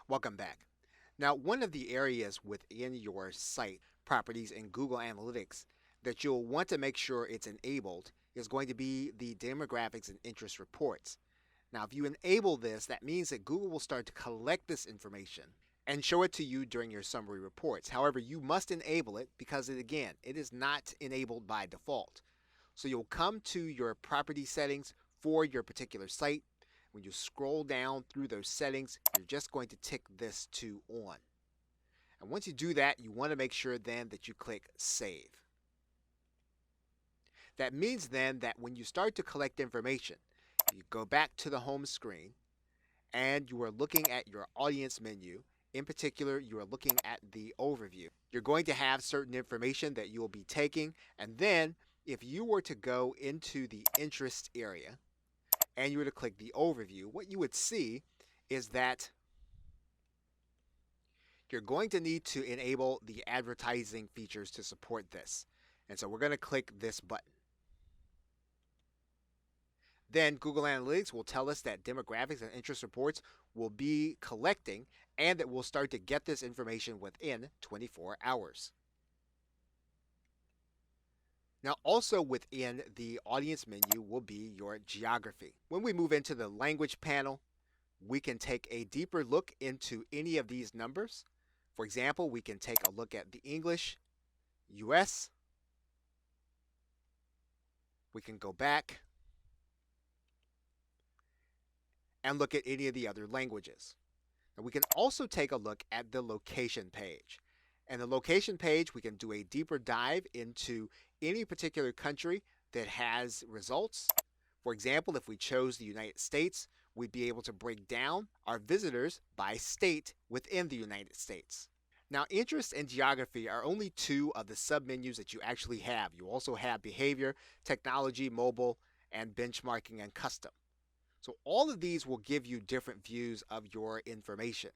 Welcome back. Now, one of the areas within your site properties in Google Analytics that you'll want to make sure it's enabled is going to be the demographics and interest reports. Now, if you enable this, that means that Google will start to collect this information and show it to you during your summary reports. However, you must enable it because, again, it is not enabled by default. So you'll come to your property settings for your particular site. When you scroll down through those settings, you're just going to tick this to on. And once you do that, you want to make sure then that you click Save. That means then that when you start to collect information, you go back to the home screen and you are looking at your audience menu. In particular, you are looking at the overview. You're going to have certain information that you will be taking, and then if you were to go into the interest area and you were to click the overview, what you would see is that you're going to need to enable the advertising features to support this. And so we're going to click this button. Then Google Analytics will tell us that demographics and interest reports will be collecting and that we'll start to get this information within 24 hours. Now, also within the audience menu will be your geography. When we move into the language panel, we can take a deeper look into any of these numbers. For example, we can take a look at the English, US. We can go back and look at any of the other languages. And we can also take a look at the location page. And the location page, we can do a deeper dive into any particular country that has results. For example, if we chose the United States, we'd be able to break down our visitors by state within the United States. Now, interest and geography are only two of the submenus that you actually have. You also have behavior, technology, mobile, and benchmarking and custom. So all of these will give you different views of your information.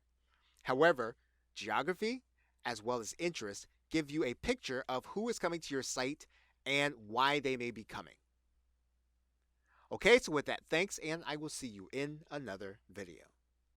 However, geography as well as interest give you a picture of who is coming to your site and why they may be coming. Okay, so with that, thanks, and I will see you in another video.